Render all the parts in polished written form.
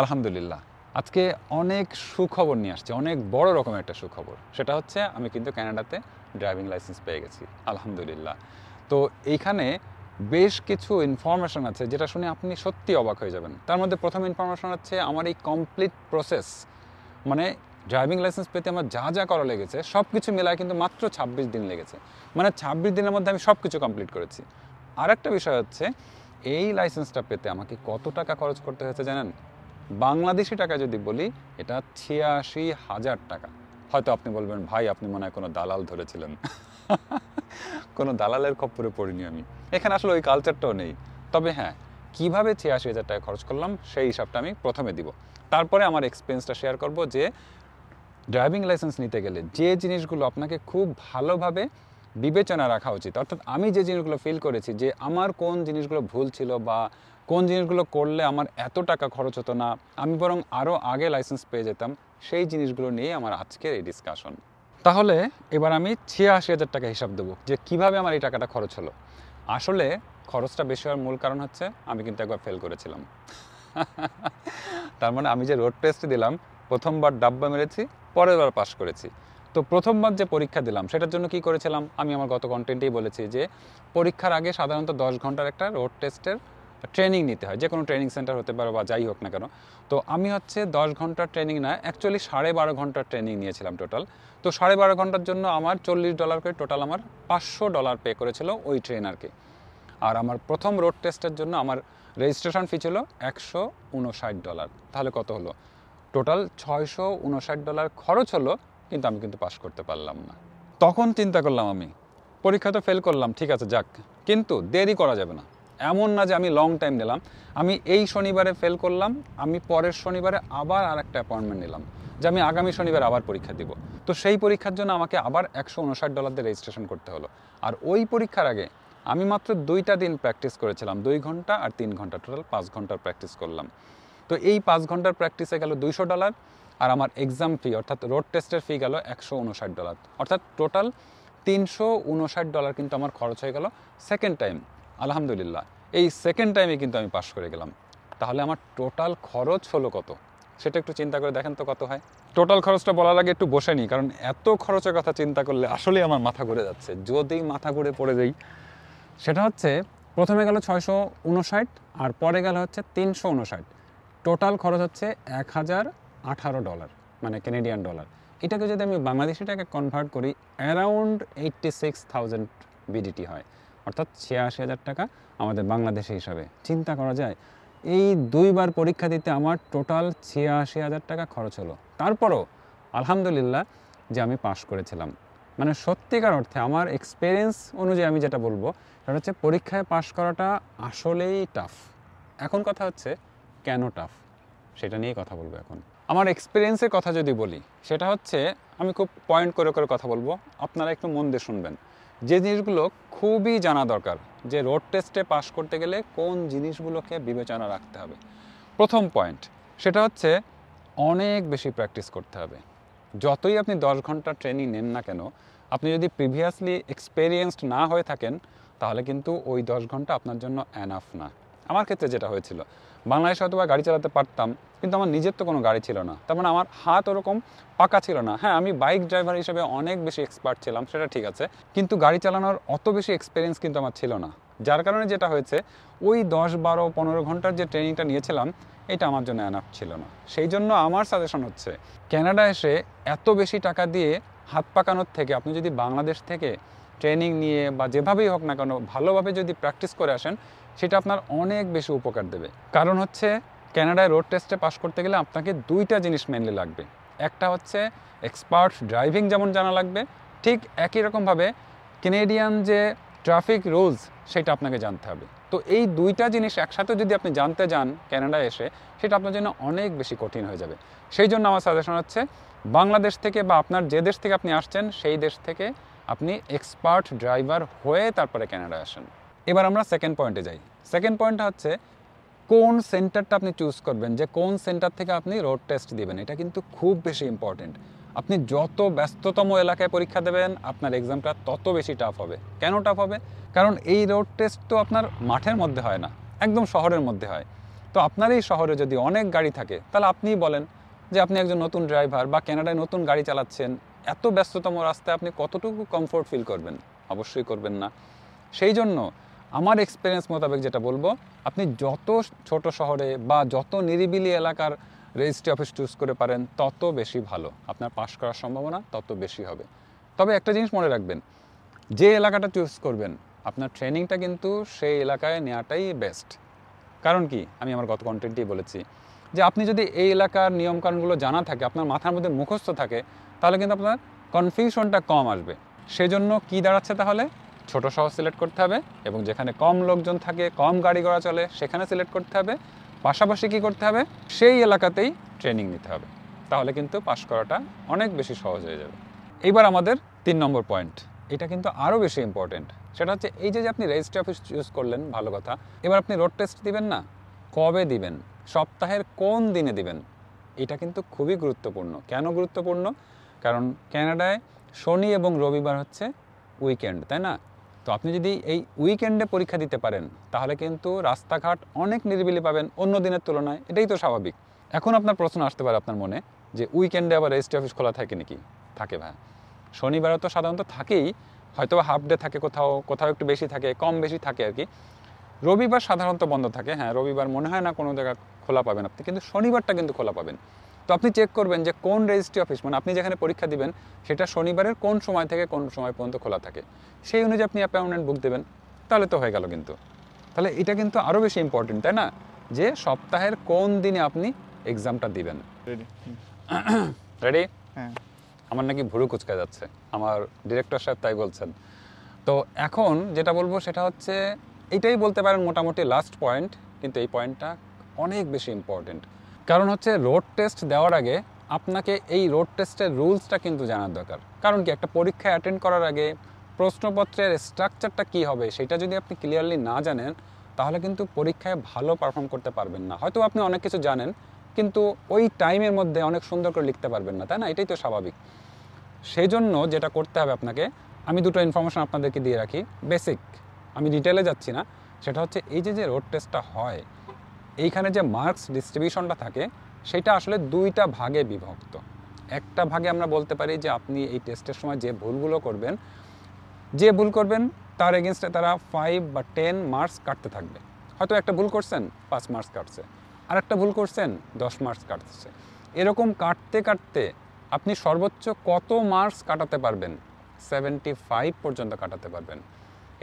আলহামদুলিল্লাহ, আজকে অনেক সুখবর নিয়ে আসছি, অনেক বড় রকমের একটা সুখবর। সেটা হচ্ছে আমি কিন্তু কানাডাতে ড্রাইভিং লাইসেন্স পেয়ে গেছি, আলহামদুলিল্লাহ। তো এইখানে বেশ কিছু ইনফরমেশন আছে যেটা শুনে আপনি সত্যি অবাক হয়ে যাবেন। তার মধ্যে প্রথম ইনফরমেশন হচ্ছে আমার এই কমপ্লিট প্রসেস, মানে ড্রাইভিং লাইসেন্স পেতে আমার যা যা করা লেগেছে সব কিছু মেলায় কিন্তু মাত্র 26 দিন লেগেছে। মানে 26 দিনের মধ্যে আমি সব কিছু কমপ্লিট করেছি। আর একটা বিষয় হচ্ছে, এই লাইসেন্সটা পেতে আমাকে কত টাকা খরচ করতে হয়েছে জানেন? বাংলাদেশি টাকা যদি বলি, এটা 86,000 টাকা। হয়তো আপনি বলবেন, ভাই আপনি মনে হয় কোনো দালাল ধরেছিলেন। কোনো দালালের খপ্পরে পড়িনি আমি, এখানে আসলে ওই কালচারটাও নেই। তবে হ্যাঁ, কীভাবে 86,000 টাকা খরচ করলাম সেই হিসাবটা আমি প্রথমে দিব। তারপরে আমার এক্সপিরিয়েন্সটা শেয়ার করব যে ড্রাইভিং লাইসেন্স নিতে গেলে যে জিনিসগুলো আপনাকে খুব ভালোভাবে বিবেচনা রাখা উচিত, অর্থাৎ আমি যে জিনিসগুলো ফিল করেছি যে আমার কোন জিনিসগুলো ভুল ছিল বা কোন জিনিসগুলো করলে আমার এত টাকা খরচ হতো না, আমি বরং আরও আগে লাইসেন্স পেয়ে যেতাম, সেই জিনিসগুলো নিয়ে আমার আজকের এই ডিসকাশন। তাহলে এবার আমি 86,000 টাকা হিসাব দেবো যে কিভাবে আমার এই টাকাটা খরচ হলো। আসলে খরচটা বেশি হওয়ার মূল কারণ হচ্ছে আমি কিন্তু একবার ফেল করেছিলাম। তার মানে আমি যে রোড টেস্ট দিলাম, প্রথমবার ডাব্বা মেরেছি, পরের বার পাস করেছি। তো প্রথমবার যে পরীক্ষা দিলাম সেটার জন্য কি করেছিলাম, আমি আমার গত কন্টেন্টেই বলেছি যে পরীক্ষার আগে সাধারণত 10 ঘন্টার একটা রোড টেস্টের ট্রেনিং নিতে হয়, যে কোনো ট্রেনিং সেন্টার হতে পারে বা যাই হোক না কেন। তো আমি হচ্ছে 10 ঘন্টার ট্রেনিং না, অ্যাকচুয়ালি 12.5 ঘন্টার ট্রেনিং নিয়েছিলাম টোটাল। তো 12.5 ঘন্টার জন্য আমার $40 করে টোটাল আমার $500 পে করেছিল ওই ট্রেনারকে। আর আমার প্রথম রোড টেস্টের জন্য আমার রেজিস্ট্রেশন ফি ছিল $159। তাহলে কত হলো? টোটাল $659 খরচ হলো, কিন্তু আমি কিন্তু পাস করতে পারলাম না। তখন চিন্তা করলাম, আমি পরীক্ষা তো ফেল করলাম, ঠিক আছে যাক, কিন্তু দেরি করা যাবে না। এমন না যে আমি লং টাইম নিলাম, আমি এই শনিবারে ফেল করলাম, আমি পরের শনিবারে আবার আর একটা অ্যাপয়েন্টমেন্ট নিলাম যে আমি আগামী শনিবার আবার পরীক্ষা দিব। তো সেই পরীক্ষার জন্য আমাকে আবার $159 দিয়ে রেজিস্ট্রেশন করতে হলো। আর ওই পরীক্ষার আগে আমি মাত্র 2টা দিন প্র্যাকটিস করেছিলাম, 2 ঘন্টা আর 3 ঘন্টা, টোটাল 5 ঘন্টার প্র্যাকটিস করলাম। তো এই 5 ঘন্টার প্র্যাকটিসে গেল $200, আর আমার এক্সাম ফি অর্থাৎ রোড টেস্টের ফি গেল $159, অর্থাৎ টোটাল $359 কিন্তু আমার খরচ হয়ে গেল সেকেন্ড টাইম। আলহামদুলিল্লাহ, এই সেকেন্ড টাইমে কিন্তু আমি পাস করে গেলাম। তাহলে আমার টোটাল খরচ হলো কত, সেটা একটু চিন্তা করে দেখেন তো কত হয়। টোটাল খরচটা বলার আগে একটু বসে নিই, কারণ এত খরচের কথা চিন্তা করলে আসলেই আমার মাথা ঘুরে যাচ্ছে, যদি মাথা ঘুরে পড়ে যাই। সেটা হচ্ছে, প্রথমে গেল 659 আর পরে গেল হচ্ছে 359। টোটাল খরচ হচ্ছে $1,018, মানে কানাডিয়ান ডলার। এটাকে যদি আমি বাংলাদেশি টাকা কনভার্ট করি, অ্যারাউন্ড 86,000 বিডিটি হয়, অর্থাৎ 86,000 টাকা আমাদের বাংলাদেশি হিসাবে। চিন্তা করা যায়, এই 2বার পরীক্ষা দিতে আমার টোটাল 86,000 টাকা খরচ হলো। তারপরও আলহামদুলিল্লাহ যে আমি পাস করেছিলাম। মানে সত্যিকার অর্থে আমার এক্সপিরিয়েন্স অনুযায়ী আমি যেটা বলবো, সেটা হচ্ছে পরীক্ষায় পাস করাটা আসলেই টাফ। এখন কথা হচ্ছে কেন টাফ, সেটা নিয়েই কথা বলবো এখন। আমার এক্সপিরিয়েন্সের কথা যদি বলি, সেটা হচ্ছে, আমি খুব পয়েন্ট করে করে কথা বলবো, আপনারা একটু মন দিয়ে শুনবেন। যে জিনিসগুলো খুবই জানা দরকার, যে রোড টেস্টে পাস করতে গেলে কোন জিনিসগুলোকে বিবেচনা রাখতে হবে। প্রথম পয়েন্ট, সেটা হচ্ছে অনেক বেশি প্র্যাকটিস করতে হবে। যতই আপনি 10 ঘন্টা ট্রেনিং নেন না কেন, আপনি যদি প্রিভিয়াসলি এক্সপেরিয়েন্সড না হয়ে থাকেন, তাহলে কিন্তু ওই 10 ঘন্টা আপনার জন্য এনাফ না। আমার ক্ষেত্রে যেটা হয়েছিল, বাংলাদেশে হয়তো বা গাড়ি চালাতে পারতাম, কিন্তু আমার নিজের তো কোনো গাড়ি ছিল না, তার মানে আমার হাত ওরকম পাকা ছিল না। হ্যাঁ, আমি বাইক ড্রাইভার হিসেবে অনেক বেশি এক্সপার্ট ছিলাম, সেটা ঠিক আছে, কিন্তু গাড়ি চালানোর অত বেশি এক্সপিরিয়েন্স কিন্তু আমার ছিল না। যার কারণে যেটা হয়েছে, ওই 10, 12, 15 ঘন্টার যে ট্রেনিংটা নিয়েছিলাম, এটা আমার জন্য এনাফ ছিল না। সেই জন্য আমার সাজেশন হচ্ছে, কানাডা এসে এত বেশি টাকা দিয়ে হাত পাকানোর থেকে আপনি যদি বাংলাদেশ থেকে ট্রেনিং নিয়ে বা যেভাবেই হোক না কেন ভালোভাবে যদি প্র্যাকটিস করে আসেন, সেটা আপনার অনেক বেশি উপকার দেবে। কারণ হচ্ছে, কানাডায় রোড টেস্টে পাস করতে গেলে আপনাকে 2টা জিনিস মেনলি লাগবে। একটা হচ্ছে এক্সপার্ট ড্রাইভিং যেমন জানা লাগবে, ঠিক একই রকমভাবে কানাডিয়ান যে ট্রাফিক রুলস সেটা আপনাকে জানতে হবে। তো এই 2টা জিনিস একসাথে যদি আপনি জানতে যান কানাডায় এসে, সেটা আপনার জন্য অনেক বেশি কঠিন হয়ে যাবে। সেই জন্য আমার সাজেশন হচ্ছে, বাংলাদেশ থেকে বা আপনার যে দেশ থেকে আপনি আসছেন সেই দেশ থেকে আপনি এক্সপার্ট ড্রাইভার হয়ে তারপরে কানাডায় আসেন। এবার আমরা সেকেন্ড পয়েন্টে যাই। সেকেন্ড পয়েন্টটা হচ্ছে, কোন সেন্টারটা আপনি চুজ করবেন, যে কোন সেন্টার থেকে আপনি রোড টেস্ট দিবেন, এটা কিন্তু খুব বেশি ইম্পর্টেন্ট। আপনি যত ব্যস্ততম এলাকায় পরীক্ষা দেবেন, আপনার এক্সামটা তত বেশি টাফ হবে। কেন টাফ হবে? কারণ এই রোড টেস্ট তো আপনার মাঠের মধ্যে হয় না, একদম শহরের মধ্যে হয়। তো তো আপনার এই শহরে যদি অনেক গাড়ি থাকে তাহলে আপনিই বলেন যে আপনি একজন নতুন ড্রাইভার বা কানাডায় নতুন গাড়ি চালাচ্ছেন, এত ব্যস্ততম রাস্তায় আপনি কতটুকু কমফোর্ট ফিল করবেন? অবশ্যই করবেন না। সেই জন্য আমার এক্সপিরিয়েন্স মোতাবেক যেটা বলবো, আপনি যত ছোট শহরে বা যত নিরিবিলি এলাকার রেজিস্ট্রি অফিস চুজ করে পারেন তত বেশি ভালো, আপনার পাস করার সম্ভাবনা তত বেশি হবে। তবে একটা জিনিস মনে রাখবেন, যে এলাকাটা চুজ করবেন আপনার ট্রেনিংটা কিন্তু সেই এলাকায় নেওয়াটাই বেস্ট। কারণ কি, আমি আমার গত কন্টেন্টেই বলেছি যে আপনি যদি এই এলাকার নিয়মকানুনগুলো জানা থাকে, আপনার মাথার মধ্যে মুখস্থ থাকে, তাহলে কিন্তু আপনার কনফিউশনটা কম আসবে। সেজন্য কি দাঁড়াচ্ছে তাহলে, ছোট শহর সিলেক্ট করতে হবে এবং যেখানে কম লোকজন থাকে, কম গাড়ি ঘোড়া চলে সেখানে সিলেক্ট করতে হবে। পাশাপাশি কী করতে হবে, সেই এলাকাতেই ট্রেনিং নিতে হবে। তাহলে কিন্তু পাস করাটা অনেক বেশি সহজ হয়ে যাবে। এইবার আমাদের 3 নম্বর পয়েন্ট, এটা কিন্তু আরও বেশি ইম্পর্টেন্ট। সেটা হচ্ছে এই যে আপনি রেজিস্ট্রি অফিস চুজ করলেন, ভালো কথা, এবার আপনি রোড টেস্ট দিবেন না, কবে দিবেন, সপ্তাহের কোন দিনে দিবেন, এটা কিন্তু খুবই গুরুত্বপূর্ণ। কেন গুরুত্বপূর্ণ? কারণ কানাডায় শনি এবং রবিবার হচ্ছে উইকেন্ড, তাই না? তো আপনি যদি এই উইকেন্ডে পরীক্ষা দিতে পারেন তাহলে কিন্তু রাস্তাঘাট অনেক নিরিবিলি পাবেন অন্য দিনের তুলনায়, এটাই তো স্বাভাবিক। এখন আপনার প্রশ্ন আসতে পারে আপনার মনে যে উইকেন্ডে আবার রেজিস্ট্রি অফিস খোলা থাকে নাকি? থাকে ভাই, শনিবারও তো সাধারণত থাকেই, হয়তো হাফ ডে থাকে, কোথাও কোথাও একটু বেশি থাকে, কম বেশি থাকে আর কি। রবিবার সাধারণত বন্ধ থাকে, হ্যাঁ রবিবার মনে হয় না কোনো জায়গা খোলা পাবেন আপনি, কিন্তু শনিবারটা কিন্তু খোলা পাবেন। তো আপনি চেক করবেন যে কোন রেজিস্ট্রি অফিস, মানে আপনি যেখানে পরীক্ষা দিবেন সেটা শনিবারের কোন সময় থেকে কোন সময় পর্যন্ত খোলা থাকে, সেই অনুযায়ী আপনি অ্যাপয়েন্টমেন্ট বুক দেবেন, তাহলে তো হয়ে গেল। কিন্তু তাহলে এটা কিন্তু আরও বেশি ইম্পর্টেন্ট, তাই না, যে সপ্তাহের কোন দিনে আপনি এক্সামটা দিবেন। রেডি? হ্যাঁ। আমার নাকি ভুরু কুচকা যাচ্ছে, আমার ডিরেক্টর সাহেব তাই বলছেন। তো এখন যেটা বলবো সেটা হচ্ছে, এইটাই বলতে পারেন মোটামুটি লাস্ট পয়েন্ট, কিন্তু এই পয়েন্টটা অনেক বেশি ইম্পর্টেন্ট। কারণ হচ্ছে রোড টেস্ট দেওয়ার আগে আপনাকে এই রোড টেস্টের রুলসটা কিন্তু জানার দরকার। কারণ কি, একটা পরীক্ষা অ্যাটেন্ড করার আগে প্রশ্নপত্রের স্ট্রাকচারটা কী হবে সেটা যদি আপনি ক্লিয়ারলি না জানেন তাহলে কিন্তু পরীক্ষায় ভালো পারফর্ম করতে পারবেন না। হয়তো আপনি অনেক কিছু জানেন কিন্তু ওই টাইমের মধ্যে অনেক সুন্দর করে লিখতে পারবেন না, তাই না? এটাই তো স্বাভাবিক। সেই জন্য যেটা করতে হবে আপনাকে, আমি দুটো ইনফরমেশন আপনাদেরকে দিয়ে রাখি, বেসিক, আমি ডিটেলে যাচ্ছি না। সেটা হচ্ছে এই যে রোড টেস্টটা হয়, এইখানে যে মার্কস ডিস্ট্রিবিউশনটা থাকে সেটা আসলে দুইটা ভাগে বিভক্ত। একটা ভাগে আমরা বলতে পারি যে আপনি এই টেস্টের সময় যে ভুলগুলো করবেন, তার এগেনস্টে তারা 5 বা 10 মার্কস কাটতে থাকবে। হয়তো একটা ভুল করছেন 5 মার্কস কাটছে, আর একটা ভুল করছেন 10 মার্কস কাটছে। এরকম কাটতে কাটতে আপনি সর্বোচ্চ কত মার্কস কাটাতে পারবেন? 75 পর্যন্ত কাটাতে পারবেন।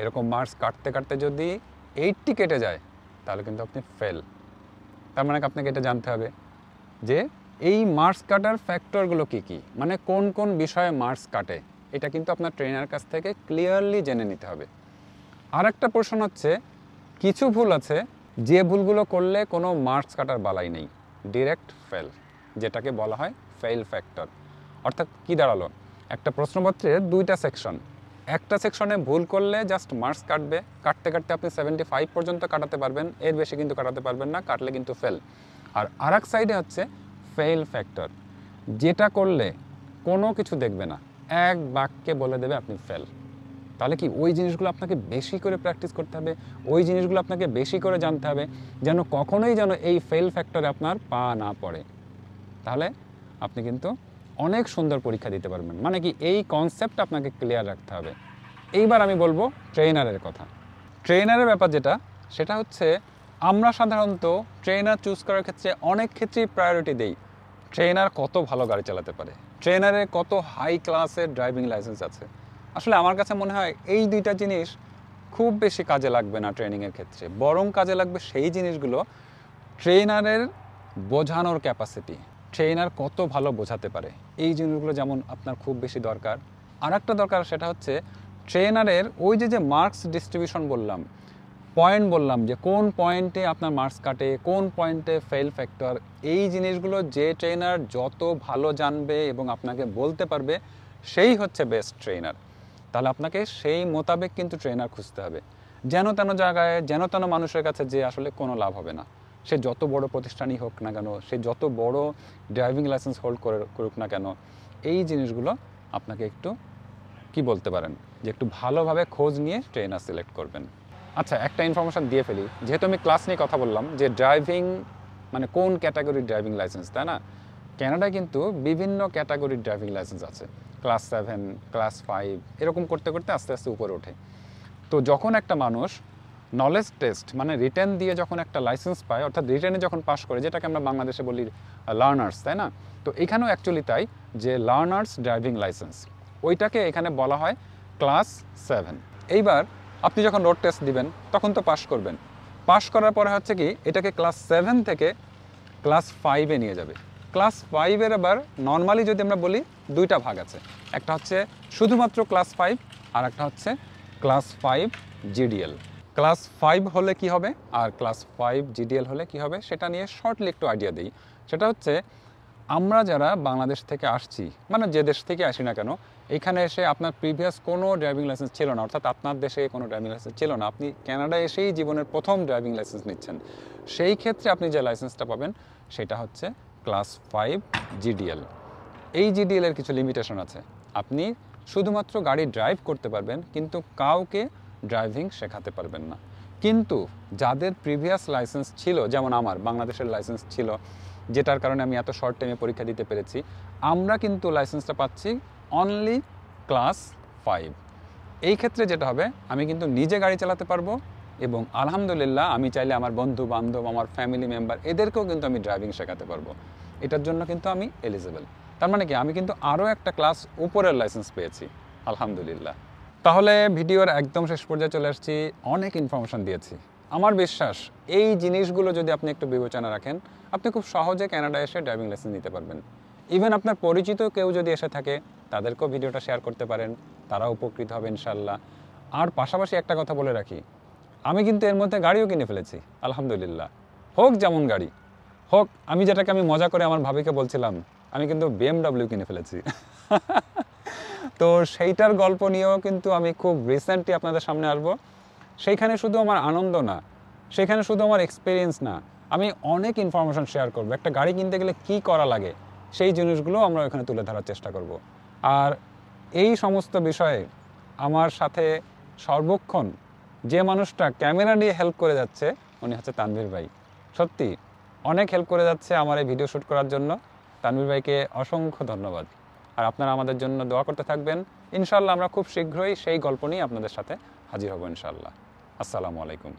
এরকম মার্কস কাটতে কাটতে যদি 80 কেটে যায় তাহলে কিন্তু আপনি ফেল। তার মানে আপনাকে এটা জানতে হবে যে এই মার্কস কাটার ফ্যাক্টরগুলো কী কী, মানে কোন কোন বিষয়ে মার্কস কাটে, এটা কিন্তু আপনার ট্রেনার কাছ থেকে ক্লিয়ারলি জেনে নিতে হবে। আর একটা প্রশ্ন হচ্ছে, কিছু ভুল আছে যে ভুলগুলো করলে কোনো মার্কস কাটার বালাই নেই, ডিরেক্ট ফেল, যেটাকে বলা হয় ফেল ফ্যাক্টর। অর্থাৎ কী দাঁড়ালো, একটা প্রশ্নপত্রের দুইটা সেকশন, একটা সেকশনে ভুল করলে জাস্ট মার্কস কাটবে, কাটতে কাটতে আপনি 75 পর্যন্ত কাটাতে পারবেন, এর বেশি কিন্তু কাটাতে পারবেন না, কাটলে কিন্তু ফেল। আর আরেক সাইডে হচ্ছে ফেল ফ্যাক্টর, যেটা করলে কোনো কিছু দেখবে না, এক বাক্যে বলে দেবে আপনি ফেল। তাহলে কি ওই জিনিসগুলো আপনাকে বেশি করে প্র্যাকটিস করতে হবে, ওই জিনিসগুলো আপনাকে বেশি করে জানতে হবে, যেন কখনোই যেন এই ফেল ফ্যাক্টরে আপনার পা না পড়ে। তাহলে আপনি কিন্তু অনেক সুন্দর পরীক্ষা দিতে পারবেন। মানে কি, এই কনসেপ্ট আপনাকে ক্লিয়ার রাখতে হবে। এইবার আমি বলবো ট্রেনারের কথা। ট্রেনারের ব্যাপার যেটা, সেটা হচ্ছে আমরা সাধারণত ট্রেনার চুজ করার ক্ষেত্রে অনেক ক্ষেত্রেই প্রায়োরিটি দেই ট্রেনার কত ভালো গাড়ি চালাতে পারে, ট্রেনারের কত হাই ক্লাসের ড্রাইভিং লাইসেন্স আছে। আসলে আমার কাছে মনে হয় এই দুইটা জিনিস খুব বেশি কাজে লাগবে না ট্রেনিংয়ের ক্ষেত্রে, বরং কাজে লাগবে সেই জিনিসগুলো ট্রেনারের বোঝানোর ক্যাপাসিটি, ট্রেনার কত ভালো বোঝাতে পারে, এই জিনিসগুলো যেমন আপনার খুব বেশি দরকার। আর একটা দরকার, সেটা হচ্ছে ট্রেনারের ওই যে মার্কস ডিস্ট্রিবিউশন বললাম, পয়েন্ট বললাম, যে কোন পয়েন্টে আপনার মার্কস কাটে, কোন পয়েন্টে ফেল ফ্যাক্টর, এই জিনিসগুলো যে ট্রেনার যত ভালো জানবে এবং আপনাকে বলতে পারবে সেই হচ্ছে বেস্ট ট্রেনার। তাহলে আপনাকে সেই মোতাবেক কিন্তু ট্রেনার খুঁজতে হবে। যেন তেন জায়গায় যেন তেন মানুষের কাছে যে আসলে কোনো লাভ হবে না, সে যত বড় প্রতিষ্ঠানই হোক না কেন, সে যত বড় ড্রাইভিং লাইসেন্স হোল্ড করুক না কেন, এই জিনিসগুলো আপনাকে একটু কি বলতে পারেন যে একটু ভালোভাবে খোঁজ নিয়ে ট্রেনার সিলেক্ট করবেন। আচ্ছা, একটা ইনফরমেশন দিয়ে ফেলি, যেহেতু আমি ক্লাস নিয়ে কথা বললাম যে ড্রাইভিং মানে কোন ক্যাটাগরির ড্রাইভিং লাইসেন্স, তাই না? কানাডায় কিন্তু বিভিন্ন ক্যাটাগরির ড্রাইভিং লাইসেন্স আছে, ক্লাস 7, ক্লাস 5, এরকম করতে করতে আস্তে আস্তে উপরে ওঠে। তো যখন একটা মানুষ নলেজ টেস্ট মানে রিটেন দিয়ে যখন একটা লাইসেন্স পায়, অর্থাৎ রিটেনে যখন পাস করে, যেটাকে আমরা বাংলাদেশে বলি লার্নার্স, তাই না? তো এখানেও অ্যাকচুয়ালি তাই, যে লার্নার্স ড্রাইভিং লাইসেন্স ওইটাকে এখানে বলা হয় ক্লাস 7। এইবার আপনি যখন রোড টেস্ট দিবেন তখন তো পাস করবেন, পাস করার পরে হচ্ছে কি এটাকে ক্লাস 7 থেকে ক্লাস 5-এ নিয়ে যাবে। ক্লাস 5-এর আবার নর্মালি যদি আমরা বলি দুইটা ভাগ আছে, একটা হচ্ছে শুধুমাত্র ক্লাস 5 আর একটা হচ্ছে ক্লাস 5 জিডিএল। ক্লাস 5 হলে কি হবে আর ক্লাস 5 জিডিএল হলে কি হবে সেটা নিয়ে শর্টলি একটু আইডিয়া দিই। সেটা হচ্ছে আমরা যারা বাংলাদেশ থেকে আসছি, মানে যে দেশ থেকে আসি না কেন, এখানে এসে আপনার প্রিভিয়াস কোনো ড্রাইভিং লাইসেন্স ছিল না, অর্থাৎ আপনার দেশে কোনো ড্রাইভিং লাইসেন্স ছিল না, আপনি কানাডায় এসেই জীবনের প্রথম ড্রাইভিং লাইসেন্স নিচ্ছেন, সেই ক্ষেত্রে আপনি যে লাইসেন্সটা পাবেন সেটা হচ্ছে ক্লাস 5 জিডিএল। এই জিডিএল এর কিছু লিমিটেশন আছে, আপনি শুধুমাত্র গাড়ি ড্রাইভ করতে পারবেন কিন্তু কাউকে ড্রাইভিং শেখাতে পারবেন না। কিন্তু যাদের প্রিভিয়াস লাইসেন্স ছিল, যেমন আমার বাংলাদেশের লাইসেন্স ছিল, যেটার কারণে আমি এত শর্ট টাইমে পরীক্ষা দিতে পেরেছি, আমরা কিন্তু লাইসেন্সটা পাচ্ছি অনলি ক্লাস 5। এই ক্ষেত্রে যেটা হবে, আমি কিন্তু নিজে গাড়ি চালাতে পারবো এবং আলহামদুলিল্লাহ আমি চাইলে আমার বন্ধু বান্ধব, আমার ফ্যামিলি মেম্বার, এদেরকেও কিন্তু আমি ড্রাইভিং শেখাতে পারবো। এটার জন্য কিন্তু আমি এলিজিবল। তার মানে কি আমি কিন্তু আরও একটা ক্লাস উপরের লাইসেন্স পেয়েছি, আলহামদুলিল্লাহ। তাহলে ভিডিওর একদম শেষ পর্যায়ে চলে আসছি, অনেক ইনফরমেশন দিয়েছি। আমার বিশ্বাস এই জিনিসগুলো যদি আপনি একটু বিবেচনা রাখেন, আপনি খুব সহজে কানাডায় এসে ড্রাইভিং লাইসেন্স নিতে পারবেন। ইভেন আপনার পরিচিত কেউ যদি এসে থাকে তাদেরকেও ভিডিওটা শেয়ার করতে পারেন, তারা উপকৃত হবে ইনশাল্লাহ। আর পাশাপাশি একটা কথা বলে রাখি, আমি কিন্তু এর মধ্যে গাড়িও কিনে ফেলেছি আলহামদুলিল্লাহ। হোক যেমন গাড়ি হোক, আমি যেটাকে আমি মজা করে আমার ভাবিকে বলছিলাম, আমি কিন্তু BMW কিনে ফেলেছি। তো সেইটার গল্প নিয়েও কিন্তু আমি খুব রিসেন্টলি আপনাদের সামনে আসবো। সেইখানে শুধু আমার আনন্দ না, সেখানে শুধু আমার এক্সপিরিয়েন্স না, আমি অনেক ইনফরমেশন শেয়ার করব। একটা গাড়ি কিনতে গেলে কি করা লাগে সেই জিনিসগুলো আমরা এখানে তুলে ধরার চেষ্টা করব। আর এই সমস্ত বিষয়ে আমার সাথে সর্বক্ষণ যে মানুষটা ক্যামেরা নিয়ে হেল্প করে যাচ্ছে উনি হচ্ছে তানভীর ভাই। সত্যি অনেক হেল্প করে যাচ্ছে আমার এই ভিডিও শ্যুট করার জন্য। তানভীর ভাইকে অসংখ্য ধন্যবাদ। আর আপনারা আমাদের জন্য দোয়া করতে থাকবেন। ইনশাল্লাহ আমরা খুব শীঘ্রই সেই গল্প নিয়ে আপনাদের সাথে হাজির হব ইনশাল্লাহ। আসসালামু আলাইকুম।